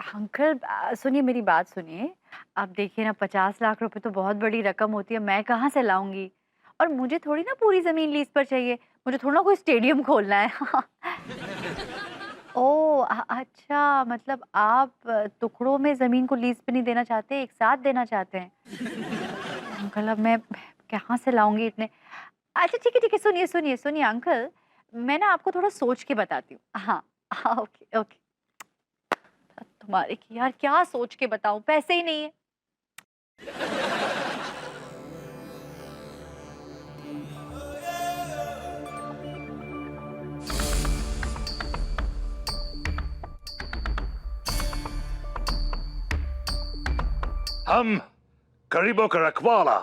Uncle सुनिए मेरी बात सुनिए। अब देखिए ना 50 लाख रुपए तो बहुत बड़ी रकम होती है, मैं कहाँ से लाऊंगी? और मुझे थोड़ी ना पूरी जमीन लीज पर चाहिए, मुझे थोड़ा ना कोई स्टेडियम खोलना है। ओह अच्छा, मतलब आप टुकड़ों में जमीन को लीज पे नहीं देना चाहते, एक साथ देना चाहते हैं। अरे अंकल अब मैं कहाँ से लाऊंगी इतने। अच्छा ठीक है सुनिए सुनिए सुनिए अंकल, मैं ना आपको थोड़ा सोच के बताती हूँ। हाँ हाँ ओके ओके। तुम्हारे की यार क्या सोच के बताऊं, पैसे ही नहीं है। हम गरीबों का रखवाला,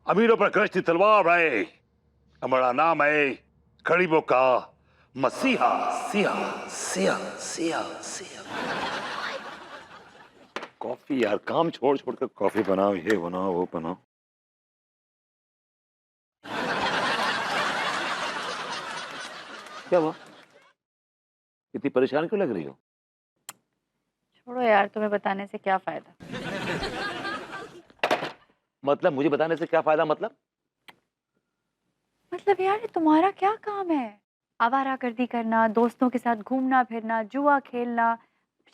अमीरों पर गश्ती तलवार है। हमारा नाम है गरीबों का मसीहा। सिया सिया सिया सिया। कॉफी यार, काम छोड़ छोड़ कर कॉफी बनाओ, ये बनाओ वो बनाओ। क्या हुआ? इतनी परेशान क्यों लग रही हो? छोड़ो यार, तुम्हें बताने से क्या फायदा। मतलब मुझे बताने से क्या फायदा? मतलब यार ये तुम्हारा क्या काम है? आवारागर्दी करना, दोस्तों के साथ घूमना फिरना, जुआ खेलना,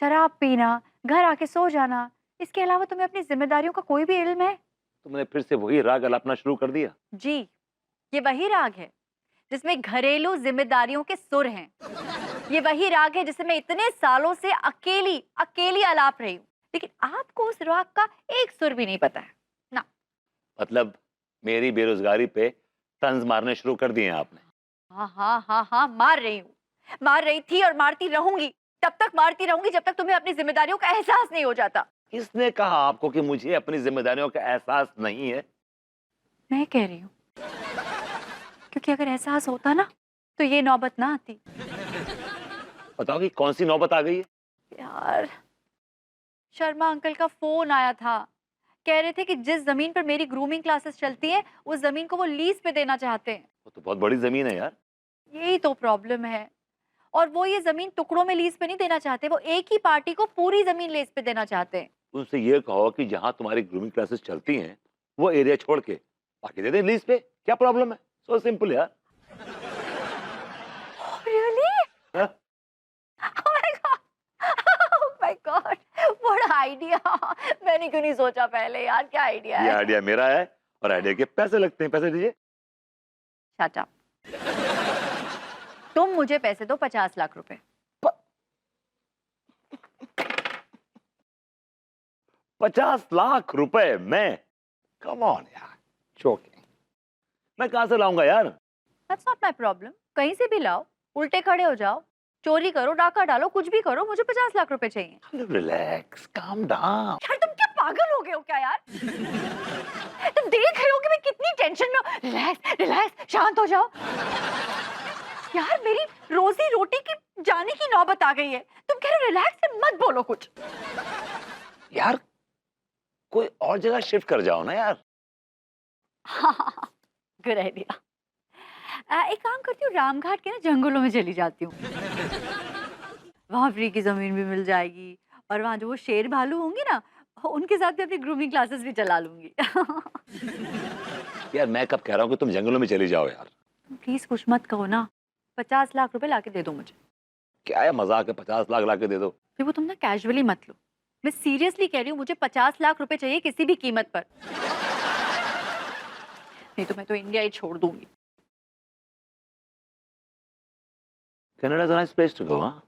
शराब पीना, घर आके सो जाना, इसके अलावा तुम्हें अपनी जिम्मेदारियों का कोई भी इल्म है? तुमने फिर से वही राग अलापना शुरू कर दिया। जी, ये वही राग है जिसमें घरेलू जिम्मेदारियों के सुर हैं। ये वही राग है जिसे मैं इतने सालों से अकेली अकेली आलाप रही हूँ, लेकिन आपको उस राग का एक सुर भी नहीं पता है ना। मतलब मेरी बेरोजगारी पे तंज मारने शुरू कर दिए हैं आपने? हाँ मार रही हूँ, मार रही थी और मारती रहूंगी। तब तक मारती रहूंगी जब तक तुम्हें अपनी जिम्मेदारियों का एहसास नहीं हो जाता। किसने कहा आपको कि मुझे अपनी जिम्मेदारियों का एहसास नहीं है? मैं कह रही हूँ, क्योंकि अगर एहसास होता ना तो ये नौबत ना आती। बताओ कि कौन सी नौबत आ गई है? यार शर्मा अंकल का फोन आया था, कह रहे थे कि जिस जमीन पर मेरी ग्रूमिंग क्लासेस चलती है उस जमीन को वो लीज पे देना चाहते हैं। वो तो बहुत बड़ी जमीन है यार। यही तो प्रॉब्लम है। और वो ये जमीन टुकड़ों में लीज पे नहीं देना चाहते, वो एक ही पार्टी को पूरी जमीन लीज पे देना चाहते हैं। उनसे ये कहो कि जहां तुम्हारी ग्रूमिंग क्लासेस चलती हैं वो एरिया छोड़ के बाकी दे दे लीज पे। क्या प्रॉब्लम है? सो सिंपल यार। रियली? हाँ? ओह my god, oh my God, what idea. मैंने क्यों नहीं सोचा पहले यार, क्या आइडिया ये है। आइडिया मेरा है और आइडिया के पैसे लगते हैं। पैसे दीजिए। Shut up. तुम मुझे पैसे दो 50 लाख रुपए। 50 लाख रुपए में? कम ऑन यार, जोकिंग। मैं कहां से लाऊंगा यार? दैट्स नॉट माय प्रॉब्लम, कहीं से भी लाओ, उल्टे खड़े हो जाओ, चोरी करो, डाका डालो, कुछ भी करो, मुझे 50 लाख रुपए चाहिए। Relax, calm down. यार तुम क्या पागल हो गए हो क्या यार? तुम देख रहे हो कि मैं कितनी टेंशन में हूँ। रिलैक्स रिलैक्स, शांत हो जाओ। यार मेरी रोजी रोटी की जाने की नौबत आ गई है, तुम कह रहे हो रिलैक्स, मत बोलो कुछ। यार कोई और जगह शिफ्ट कर जाओ ना यार। Good idea. एक काम करती हूँ, रामघाट के ना जंगलों में चली जाती हूँ। वहां फ्री की जमीन भी मिल जाएगी, और वहां जो वो शेर भालू होंगे ना, उनके साथ भी अपनी ग्रूमिंग क्लासेस भी चला लूंगी। यार मैं कब कह रहा हूँ कि तुम जंगलों में चली जाओ यार। प्लीज कुछ मत कहो ना, 50 लाख रुपए लाके दे दो मुझे। क्या है मजाक है? 50 लाख ला के दे दो। फिर वो तुम ना कैजुअली मत लो, मैं सीरियसली कह रही हूँ, मुझे 50 लाख रुपए चाहिए किसी भी कीमत पर। नहीं तो मैं तो इंडिया ही छोड़ दूंगी। Canada is a nice place to go. हाँ,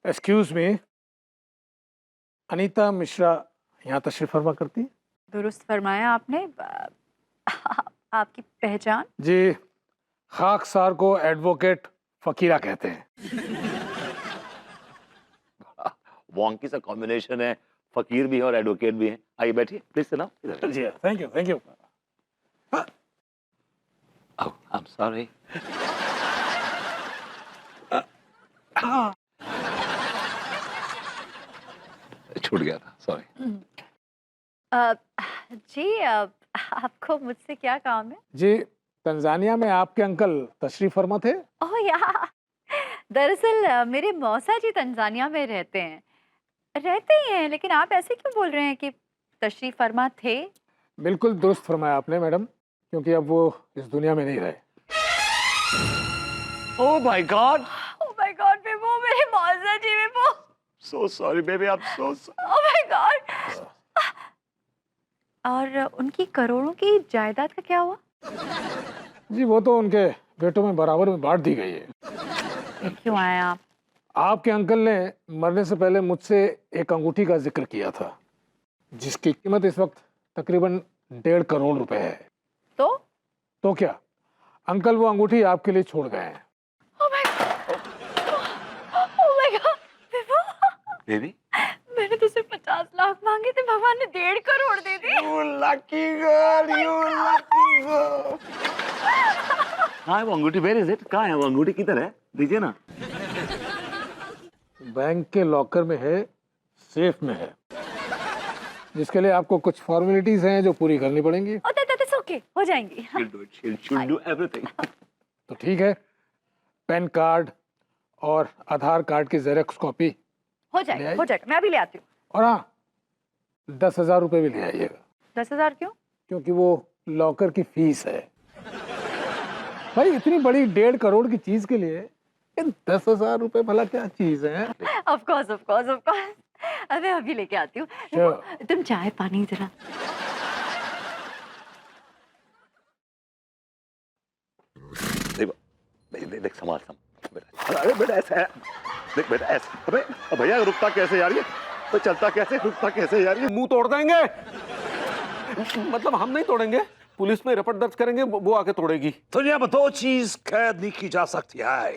एक्सक्यूज मी, अनीता मिश्रा यहाँ तशरीफ फरमा करती है? दुरुस्त फरमाया आपने। आपकी पहचान? जी, खाकसार को एडवोकेट फकीरा कहते हैं। वॉन्की सा कॉम्बिनेशन है। फकीर भी है और एडवोकेट भी है। आइए बैठिए, प्लीज सिट डाउन। जी thank you thank you. Oh, I'm sorry. छूट गया था, सॉरी। अ, जी आपको मुझसे क्या काम है? जी, तंजानिया में आपके अंकल तशरीफ फरमा थे। ओह या, दरअसल मेरे मौसा जी तंजानिया में रहते हैं। रहते ही हैं, लेकिन आप ऐसे क्यों बोल रहे हैं कि तशरीफ फरमा थे? बिल्कुल दुरुस्त फरमाया आपने मैडम, क्योंकि अब वो इस दुनिया में नहीं रहे। Oh my god, oh my god Vibhu, मेरे मौसा ji Vibhu. So sorry baby, I am so sorry. Oh my god. और उनकी करोड़ों की जायदाद का क्या हुआ? जी, वो तो उनके बेटों में बराबर में बांट दी गई है। क्यों आए आप? आपके अंकल ने मरने से पहले मुझसे एक अंगूठी का जिक्र किया था, जिसकी कीमत इस वक्त तकरीबन 1.5 करोड़ रुपए है। तो क्या, अंकल वो अंगूठी आपके लिए छोड़ गए हैं। ओह माय गॉड विभू, बेबी, मैंने तो सिर्फ 50 लाख मांगे थे, भगवान ने 1.5 करोड़ दे दिए। you lucky girl, you lucky girl। कहाँ है वो अंगूठी? Where is it? कहाँ है वो अंगूठी? किधर है? दीजिए ना। बैंक के लॉकर में है, सेफ में है, जिसके लिए आपको कुछ फॉर्मेलिटीज हैं जो पूरी करनी पड़ेंगी। दैट्स ओके, हो जाएंगी। She'll do everything। तो ठीक है, पैन कार्ड और आधार कार्ड की जेरॉक्स कॉपी, हो जाएगा, मैं अभी ले आती हूँ। और हाँ, 10,000 रुपये भी ले आइएगा, 10,000 क्यों? क्योंकि वो लॉकर की फीस है। भाई, इतनी बड़ी 1.5 करोड़ की चीज के लिए 10,000 रुपये भला क्या चीज है? Of course. अबे अभी लेके आती हूँ। Sure। तुम चाय पानी जरा। देख संभाल बेटा। अरे बेटा ऐसा है, देख बेटा ऐसा। अबे भैया रुकता कैसे यार ये? तो चलता कैसे, रुकता कैसे यार ये? मुंह तोड़ देंगे। मतलब हम नहीं तोड़ेंगे, पुलिस में रिपोर्ट दर्ज करेंगे, वो आके तोड़ेगी। दुनिया में 2 चीज कैद नहीं की जा सकती है,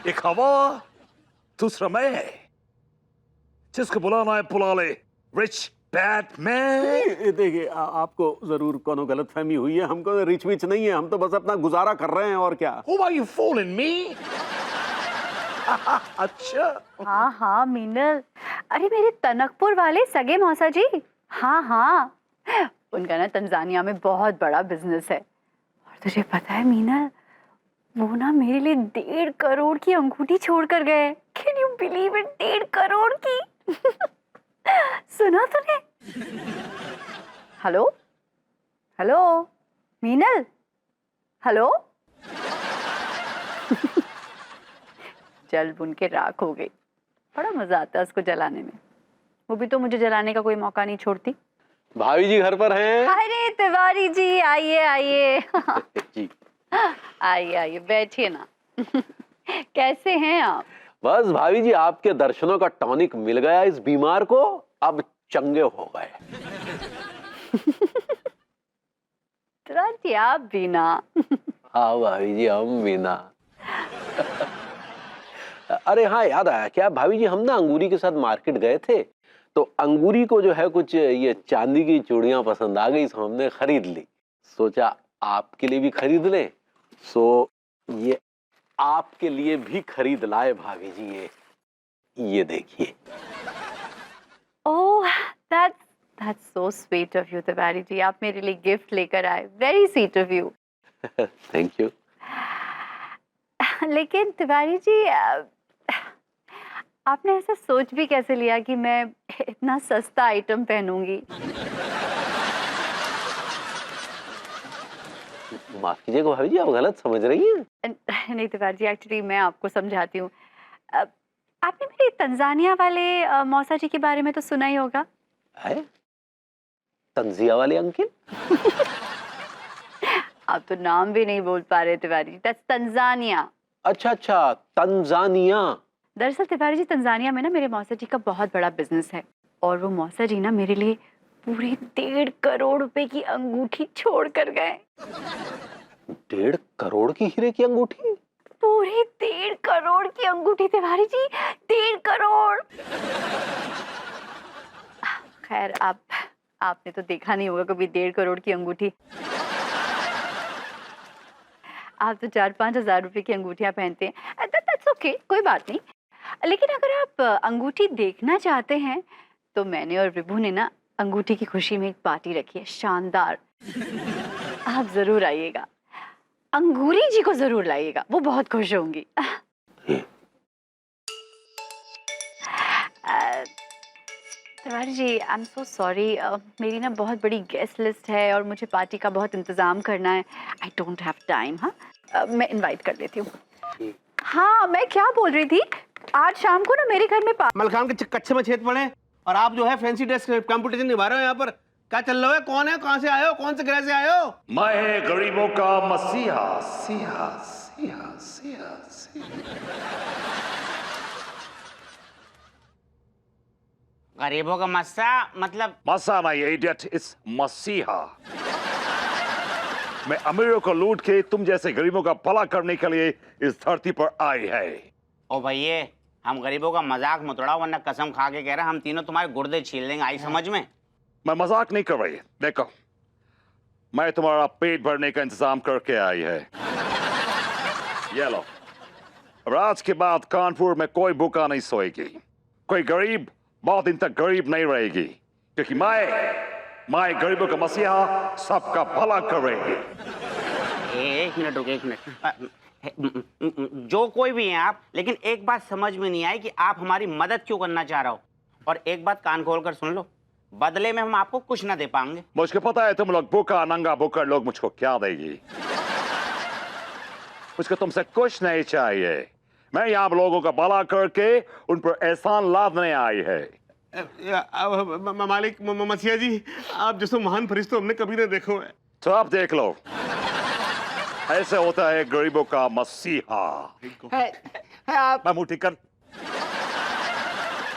एक हवा, दूसरा मैं। जिसको बुलाना है बुला ले, रिच बैटमैन। देखिए आपको जरूर कोनो गलत फहमी हुई है, हमको रिच विच नहीं है, हम तो बस अपना गुजारा कर रहे हैं और क्या। Who are you fooling me? अच्छा, हाँ मीनल, अरे मेरे टनकपुर वाले सगे मौसा जी। हाँ, उनका ना तंजानिया में बहुत बड़ा बिजनेस है। और तुझे पता है मीनल, वो ना मेरे लिए 1.5 करोड़ की अंगूठी छोड़ कर गए। Can you believe it? 1.5 crore की। सुना तूने? Hello Meenal, hello. जल बुन के राख हो गई। बड़ा मजा आता है उसको जलाने में। वो भी तो मुझे जलाने का कोई मौका नहीं छोड़ती। भाभी जी घर पर हैं? अरे तिवारी जी, आइए। जी आइए बैठिए ना। कैसे हैं आप? बस भाभी जी, आपके दर्शनों का टॉनिक मिल गया इस बीमार को, अब चंगे हो गए। तुरंत आप भी ना। हाँ भाभी जी, हम भी ना। अरे हाँ, याद आया, क्या भाभी जी, हम ना अंगूरी के साथ मार्केट गए थे, तो अंगूरी को जो है कुछ ये चांदी की चूड़ियां पसंद आ गई, तो हमने खरीद ली। सोचा आपके लिए भी खरीद लें, सो ये आपके लिए भी खरीद लाए भाभी जी। ये देखिए। ओह, that's so sweet of you Tiwari ji. आप मेरे लिए गिफ्ट लेकर आए। Very sweet of you। Thank you. लेकिन तिवारी जी, आपने ऐसा सोच भी कैसे लिया कि मैं इतना सस्ता आइटम पहनूंगी? माफ कीजिएगा भाभी जी, आप गलत समझ रही हैं। नहीं तिवारी जी, एक्चुअली मैं आपको समझाती हूँ। आपने मेरे तंजानिया वाले मौसा जी के बारे में तो सुना ही होगा। है? तंजिया वाले अंकिल? आप तो नाम भी नहीं बोल पा रहे तिवारी जी। That's Tanzania. अच्छा, तंजानिया। दरअसल तिवारी जी, तंजानिया में ना मेरे मौसा जी का बहुत बड़ा बिजनेस है, और वो मौसा जी ना मेरे लिए पूरे 1.5 करोड़ रुपए की अंगूठी छोड़ कर गए। 1.5 करोड़ की हीरे की अंगूठी? पूरे 1.5 करोड़ की अंगूठी तिवारी जी, 1.5 करोड़। खैर, आपने तो देखा नहीं होगा कभी 1.5 करोड़ की अंगूठी। आप तो 4-5 हजार रुपए की अंगूठियां पहनते हैं। दैट्स ओके, कोई बात नहीं। लेकिन अगर आप अंगूठी देखना चाहते हैं तो मैंने और विभू ने ना अंगूठी की खुशी में एक पार्टी रखी है शानदार। आप जरूर आइएगा, अंगूरी जी को जरूर लाइएगा, वो बहुत खुश होंगी। तिवारी जी, आई एम सो सॉरी, मेरी ना बहुत बड़ी गेस्ट लिस्ट है और मुझे पार्टी का बहुत इंतजाम करना है। I don't have time. हाँ, मैं इनवाइट कर देती हूँ। हाँ, मैं क्या बोल रही थी, आज शाम को ना मेरे घर में मलखान के कच्चे में छेद पड़े और आप जो है फैंसी ड्रेस कंपटीशन निभा रहे हो। यहाँ पर क्या चल रहा है? कौन है? कहाँ से आए हो? कौन से ग्रह से आए हो? मैं गरीबों का मसीहा, सिहा सिहा सिहा सिहा। गरीबों का मस्सा मतलब? मसा नहीं इडियट, इस मसीहा। मैं अमीरों को लूट के तुम जैसे गरीबों का भला करने के लिए इस धरती पर आई है। ओ भैया, हम गरीबों का मजाक मत उड़ाओ, वरना कसम खा के कह रहे हैं हम तीनों तुम्हारे गुर्दे छील लेंगे। आई समझ में? मैं मजाक नहीं कर रही। देखो, मैं तुम्हारा पेट भरने का इंतजाम करके आई है। ये लो, रात के बाद कानपुर में कोई भूखा नहीं सोएगी, कोई गरीब बहुत दिन तक गरीब नहीं रहेगी, क्योंकि मैं गरीबों का मसीहा सबका भला करेगी। एक मिनट रुके, एक मिनट। जो कोई भी हैं आप, लेकिन एक बात समझ में नहीं आई कि आप हमारी मदद क्यों करना चाह रहे हो। और एक बात कान खोल कर सुन लो, बदले में हम आपको कुछ ना दे पाएंगे। मुझको पता है तुम लोग भूखा नंगा भूखा लोग मुझको क्या देगी। मुझको तुमसे कुछ नहीं चाहिए। मैं यहाँ लोगों का भला करके उन पर एहसान लादने आई है। मालिक मसीहा जी, आप जैसे महान फरिश्ता हमने कभी नहीं देखो है। तो आप देख लो, ऐसे होता है गरीबों का मसीहा। आप मैं मुट्ठी कर,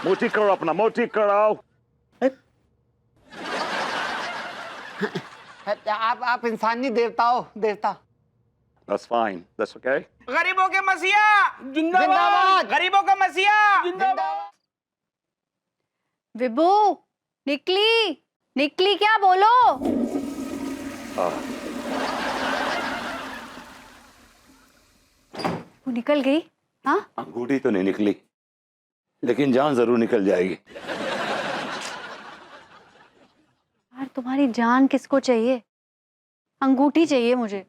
मुट्ठी करो, अपना मुट्ठी कराओ। आप इंसानी देवता हो, देवता। That's fine, that's okay. गरीबों के मसीहा जिंदाबाद, गरीबों का मसीहा जिंदाबाद। विभू, निकली निकली क्या, बोलो। वो निकल गई? हाँ, अंगूठी तो नहीं निकली, लेकिन जान जरूर निकल जाएगी। यार तुम्हारी जान किसको चाहिए? अंगूठी चाहिए मुझे।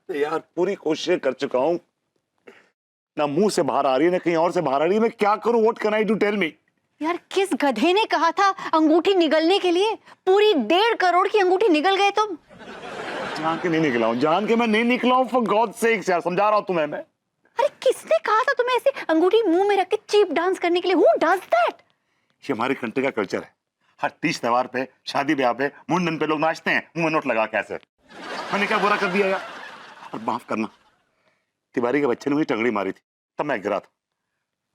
तो यार पूरी कोशिश कर चुका हूं, ना मुंह से बाहर आ रही है ना कहीं और से बाहर आ रही है। मैं क्या करूं? What can I do, tell me. यार किस गधे ने कहा था अंगूठी निगलने के लिए? पूरी 1.5 करोड़ की अंगूठी निगल गए तुम। जान के नहीं निकला हूं, जान के मैं नहीं निकला हूं। फॉर गॉड सेक्स यार, समझा रहा हूं तुम्हें मैं। अरे किसने कहा था तुम्हें ऐसे अंगूठी मुंह में रख के चीप डांस करने के लिए? Who does that? ये हमारे कंट्री का कल्चर है। हर तीज त्योहार पे, शादी ब्याह पे, मुंडन पे लोग नाचते हैं मुंह में नोट लगा के ऐसे। मैंने क्या बुरा कर दिया यार? और माफ करना, तिवारी के बच्चे ने मुझे टंगड़ी मारी थी, तब मैं गिरा था।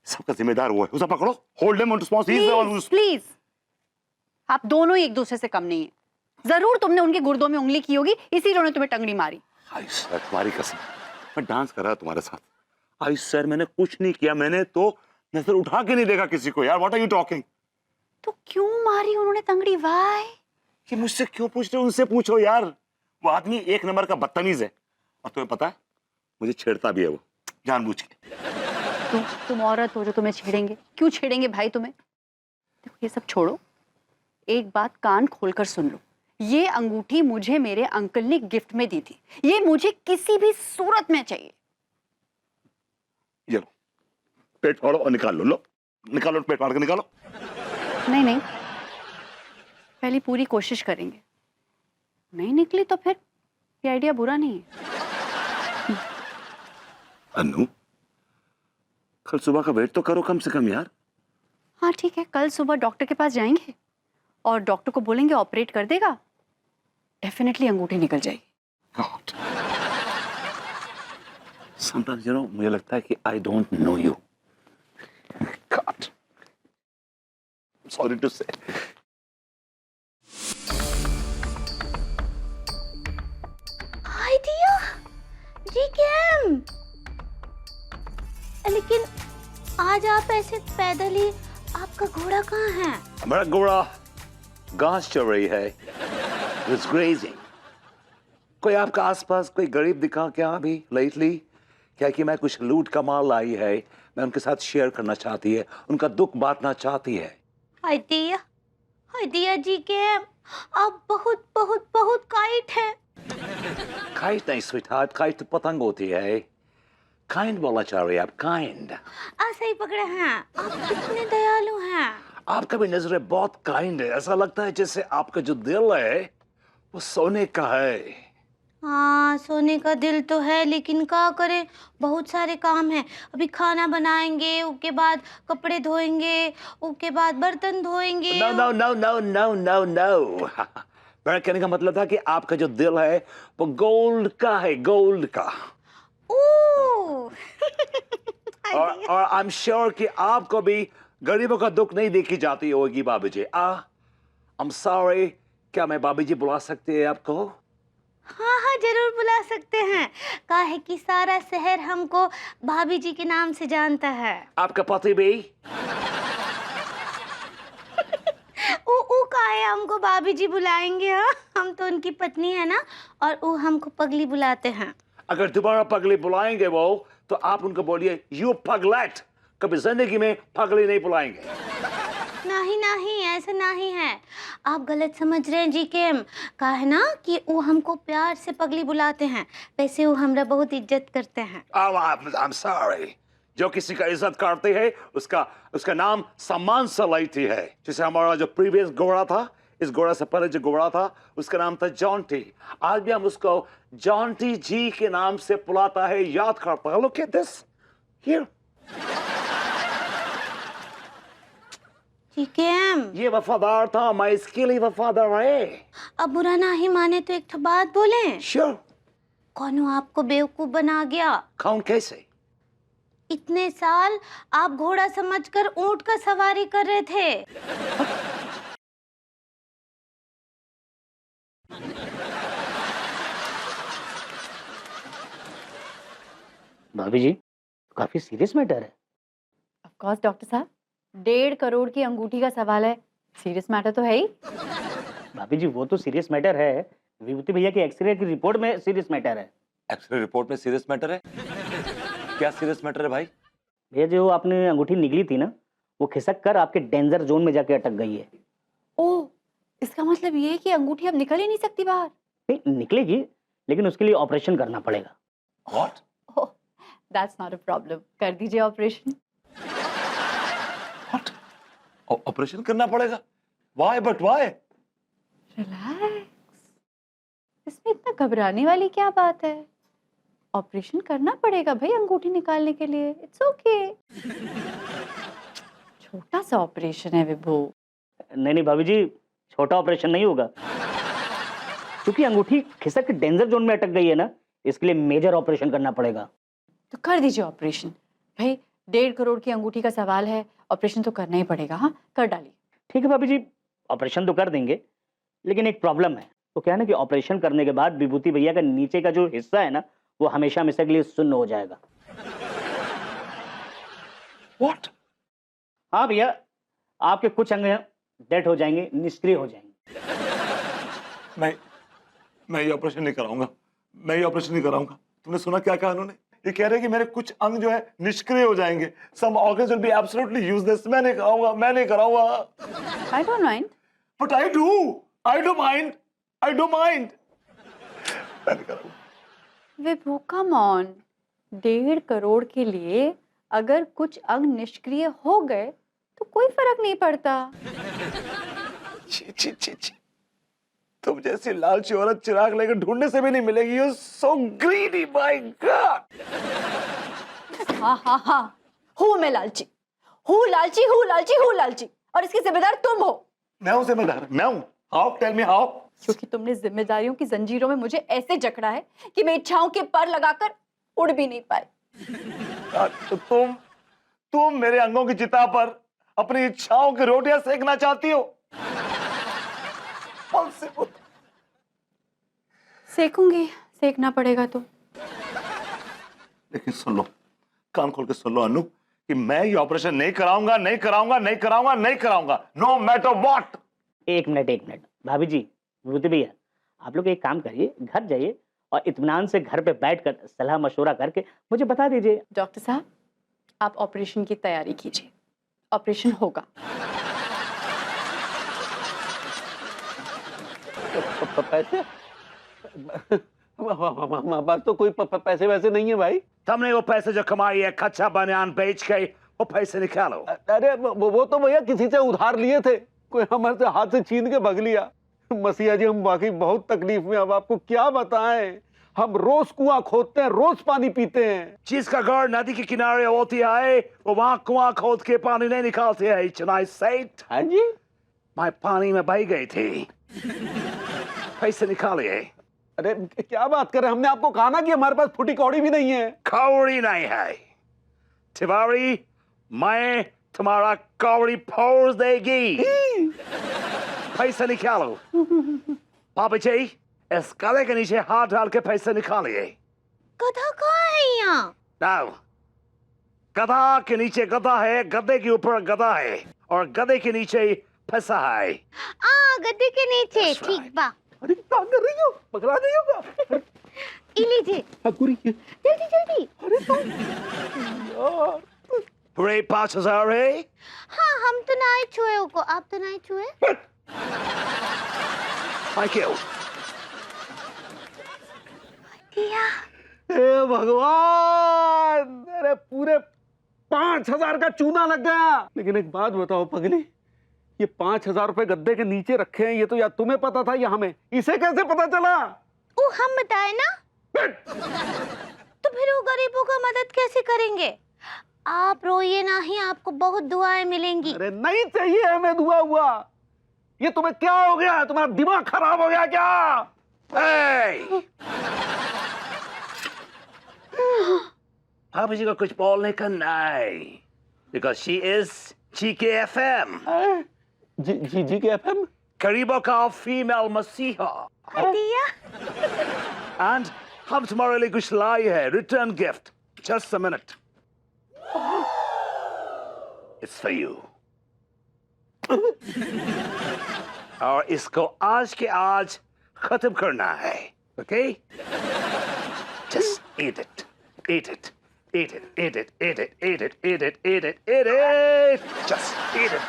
सबका जिम्मेदार वो है, उसे पकड़ो। Hold him responsible. प्लीज, आप दोनों ही एक दूसरे से कम नहीं है। जरूर तुमने उनके गुर्दों में उंगली की होगी, इसीलिए उन्होंने तुम्हें टंगड़ी मारी। आई सर, तुम्हारी कसम, मैं डांस कर रहा था तुम्हारे साथ। आई सर, मैंने कुछ नहीं किया। मैंने तो नजर उठा के नहीं देखा किसी को यार। What are you talking? तो क्यों मारी उन्होंने तंगड़ी? वाई? कि मुझसे क्यों पूछ रहे हो? उनसे पूछो यार। वो आदमी एक नंबर का बदतमीज है, और तुम्हें पता है मुझे छेड़ता भी है वो, जानबूझ के। तुम औरत हो जो तुम्हें छेड़ेंगे? क्यों छेड़ेंगे भाई तुम्हें? देखो ये सब छोड़ो, एक बात कान खोलकर सुन लो। ये अंगूठी मुझे मेरे अंकल ने गिफ्ट में दी थी। ये मुझे किसी भी सूरत में चाहिए। ये लो, पेट फाड़ो और निकाल लो। लो निकालो, पेट फाड़ के निकालो। नहीं नहीं, पहले पूरी कोशिश करेंगे। नहीं निकली तो फिर ये आइडिया बुरा नहीं है। अनु, कल सुबह का वेट तो करो कम से कम यार। हाँ ठीक है, कल सुबह डॉक्टर के पास जाएंगे और डॉक्टर को बोलेंगे ऑपरेट कर देगा, डेफिनेटली अंगूठी निकल जाएगी। God. Sometimes, you know, मुझे लगता है कि I don't know you. God. Sorry to say. Idea जी कैम, लेकिन आज आप ऐसे पैदल ही, आपका घोड़ा कहाँ है? मेरा घोड़ा घास चल रही है। It's grazing. कोई आपका आसपास कोई गरीब दिखा क्या अभी लेटली? क्या कि मैं कुछ लूट का माल लाई है, मैं उनके साथ शेयर करना चाहती है, उनका दुख बांटना चाहती है। आइडिया हाय दिया जी के आप बहुत बहुत बहुत काइट हैं। काइट नहीं स्वीटहार्ट, काइट तो पतंग होती है। काइंड बोलना चाह रही है आप, काइंड। ऐसे ही पकड़े हैं, आप कितने दयालु हैं। आपका भी नजरें बहुत काइंड है, ऐसा लगता है जैसे आपका जो दिल है वो सोने का है। हाँ सोने का दिल तो है, लेकिन क्या करें, बहुत सारे काम हैं। अभी खाना बनाएंगे, उसके बाद कपड़े धोएंगे, उसके बाद बर्तन धोएंगे। No no no no no no no. मेरा कहने का मतलब था कि आपका जो दिल है वो गोल्ड का है, गोल्ड का। ओह और आई एम श्योर कि आपको भी गरीबों का दुख नहीं देखी जाती होगी भाभी जी। आई एम सॉरी, क्या मैं भाभी जी बुला सकती है आपको? हाँ हाँ जरूर बुला सकते हैं। कहा है कि सारा शहर हमको भाभी जी के नाम से जानता है। आपका पति भी? वो का है हमको भाभी जी बुलाएंगे। हाँ हम तो उनकी पत्नी है ना, और वो हमको पगली बुलाते हैं। अगर दोबारा पगली बुलाएंगे वो तो आप उनको बोलिए यू पगलेट, कभी जिंदगी में पगली नहीं बुलाएंगे। नहीं नहीं ऐसा नहीं है, आप गलत समझ रहे हैं जी के। कहा है ना कि वो हमको प्यार से पगली बुलाते हैं, वैसे वो हमरा बहुत इज्जत करते हैं। I'm sorry, जो किसी का इज्जत करती है उसका नाम सम्मान से लेती है। जैसे हमारा जो प्रीवियस घोड़ा था, इस घोड़ा से पहले जो घोड़ा था उसका नाम था जॉन्टी। आज भी हम उसको जॉन्टी जी के नाम से बुलाता है, याद करता है। Look at this here। ठीक है, ये वफादार था, मैं इसके लिए वफादार है। अब बुरा ना ही माने तो एक तो बात बोले। Sure। कौन आपको बेवकूफ बना गया? कौन, कैसे? इतने साल आप घोड़ा समझकर ऊंट का सवारी कर रहे थे। भाभी जी काफी सीरियस मैटर है। ऑफ कोर्स डॉक्टर साहब, 1.5 करोड़ की अंगूठी का सवाल है, सीरियस मैटर तो है ही। भाभी जी वो तो सीरियस मैटर है, विभूति भैया की एक्सरे की रिपोर्ट में सीरियस मैटर है। एक्सरे रिपोर्ट में सीरियस मैटर है? क्या सीरियस मैटर है भाई? भैया जो आपने अंगूठी निकली थी ना, वो खिसक कर आपके डेंजर जोन में जाके अटक गई है। ओह, इसका मतलब ये है कि अंगूठी अब निकल ही नहीं सकती बाहर। नहीं निकलेगी, लेकिन उसके लिए ऑपरेशन करना पड़ेगा। What? Oh, that's not a problem, कर दीजिए ऑपरेशन। What? ऑपरेशन करना पड़ेगा? Why but why? रिलैक्स, इसमें इतना घबराने वाली क्या बात है? ऑपरेशन करना पड़ेगा भाई अंगूठी निकालने के लिए, इट्स ओके। छोटा सा ऑपरेशन है विभू। नहीं भाभी जी, छोटा ऑपरेशन नहीं होगा, क्योंकि अंगूठी खिसक के डेंजर जोन में अटक गई है ना, इसके लिए मेजर ऑपरेशन करना पड़ेगा। तो कर दीजिए ऑपरेशन भाई, 1.5 करोड़ की अंगूठी का सवाल है, ऑपरेशन तो करना ही पड़ेगा। हाँ कर डालिए। ठीक है भाभी जी, ऑपरेशन तो कर देंगे, लेकिन एक प्रॉब्लम है। तो क्या है ना कि ऑपरेशन करने के बाद विभूति भैया का नीचे का जो हिस्सा है ना, वो हमेशा हमेशा के लिए सुन्न हो जाएगा। What? हाँ भैया, आपके कुछ अंग डेड हो जाएंगे, निष्क्रिय हो जाएंगे। मैं ये ऑपरेशन नहीं कराऊंगा, मैं ये ऑपरेशन नहीं कराऊंगा। तुमने सुना क्या कहा उन्होंने? ये कह रहे हैं कि मेरे कुछ अंग जो है निष्क्रिय हो जाएंगे। Some organs will be absolutely useless। मैं नहीं कराऊंगा, मैं नहीं कराऊंगा। I don't mind। But I do mind। मैं नहीं कराऊंगा। विभू कम ऑन, 1.5 करोड़ के लिए अगर कुछ अंग निष्क्रिय हो गए तो कोई फर्क नहीं पड़ता। छी छी छी छी, तुम जैसी लालची औरत चिराग लेकर ढूंढने से भी नहीं मिलेगी। You're so greedy, my God। हाँ, हूँ मैं लालची, हूँ लालची, और इसकी जिम्मेदार तुम हो। मैं हूँ जिम्मेदार, मैं हूँ। How? Tell me how? क्योंकि तुमने जिम्मेदारियों की जंजीरों में मुझे ऐसे जकड़ा है कि मैं इच्छाओं के पर लगाकर उड़ भी नहीं पाई। तो तुम मेरे अंगों की चिता पर अपनी इच्छाओं की रोटियां सेकना चाहती हो? सेकूंगी, सेकना पड़ेगा तो। लेकिन सुन लो, कान खोल के सुन लो अनु, कि मैं ये ऑपरेशन नहीं कराऊंगा, नो मैटर व्हाट। एक मिनट भाभी जी, विभूति भैया, आप लोग एक काम करिए, घर जाइए और इत्मीनान से घर पे बैठकर सलाह मशवरा करके मुझे बता दीजिए। डॉक्टर साहब, आप ऑपरेशन की तैयारी कीजिए, ऑपरेशन होगा। पैसे हमारे पास तो कोई पैसे वैसे नहीं है भाई। तुमने वो पैसे जो कमाई है कच्चा बनियान बेच के वो पैसे निकालो। अरे वो तो भैया किसी से उधार लिए थे, कोई हमारे से हाथ से छीन के भग लिया। मसीहा जी हम वाकई बहुत तकलीफ में, अब आपको क्या बताएं। हम रोज कुआं खोदते हैं, रोज पानी पीते हैं। जिसका घर नदी के किनारे होती है वो वहां कुआं खोद के पानी नहीं निकालते है। चुनाई सेठ, हाँ जी, मैं पानी में बह गई थी, पैसे निकालिए। अरे क्या बात कर रहे हैं, हमने आपको कहा ना कि हमारे पास फूटी कौड़ी भी नहीं है। कौड़ी नहीं है तिवारी, मैं तुम्हारा कौड़ी फोड़ देगी। पैसे निकालो। पापा जी इस गधे के नीचे हाथ डाल के पैसे निकालिए। गधा कहाँ है यहाँ? नाउ गधा के नीचे गधा है, गधे के ऊपर गधा है और गधे के नीचे पैसा है। गद्दे के नीचे। That's right. ठीक बा। अरे क्या कर रही हो, पकड़ा नहीं होगा। ई लीजिए जल्दी जल्दी। अरे यार, पूरे 5,000 है। हाँ हम तो नहीं छुए उसको, आप तो नहीं छुए। Thank you. दिया। हे भगवान, अरे पूरे 5,000 का चूना लग गया। लेकिन एक बात बताओ पगली, ये 5,000 रुपए गद्दे के नीचे रखे हैं, ये तो या तुम्हें पता था या हमें, इसे कैसे पता चला? वो हम बताए ना। तो फिर वो गरीबों का मदद कैसे करेंगे? आप रोइए नहीं, आपको बहुत दुआएं मिलेंगी। अरे नहीं चाहिए हमें दुआ हुआ। ये तुम्हें क्या हो गया, तुम्हारा दिमाग खराब हो गया क्या? Hey! पापा जी को कुछ बोलने का नहीं, because she is GKFM. जी के एफएम। गरीबों का फीमेल मसीहा। दिया। And हम तुम्हारे लिए कुछ लाए हैं, return gift. Just a minute. It's for you. और इसको आज के आज खत्म करना है, okay? Just eat it, eat it, eat it, eat it, eat it, eat it, eat it, eat it, eat it. Just eat it,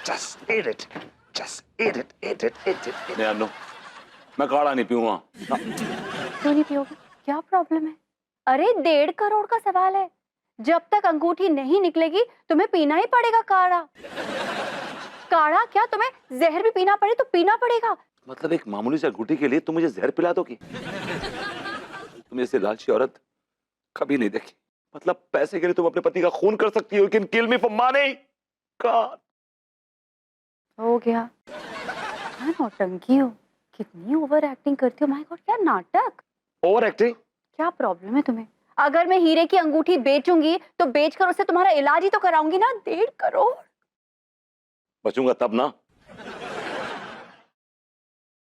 just eat it, just eat it, eat it, eat it. नहीं अन्नू, मैं काढ़ा नहीं पीऊंगा। क्यों नहीं पियोगे? क्या problem है? अरे 1.5 करोड़ का सवाल है। जब तक अंगूठी नहीं निकलेगी तुम्हें पीना ही पड़ेगा काढ़ा। काढ़ा क्या, तुम्हें जहर भी पीना पड़े तो पीना पड़ेगा। मतलब एक मामूली सी अंगूठी के लिए तुम मुझे जहर पिला दोगी? तुम ऐसे लालची औरत कभी नहीं देखी। मतलब पैसे के लिए तुम अपने पति का खून कर सकती हो, लेकिन किल मी फॉर मनी? गॉड। हो गया। क्या नौटंकी हो, कितनी ओवर एक्टिंग करती हो। माय गॉड, क्या नाटक। Over acting? क्या प्रॉब्लम है तुम्हें? अगर मैं हीरे की अंगूठी बेचूंगी तो बेचकर उससे तुम्हारा इलाज ही तो कराऊंगी ना। 1.5 करोड़। बचूंगा तब ना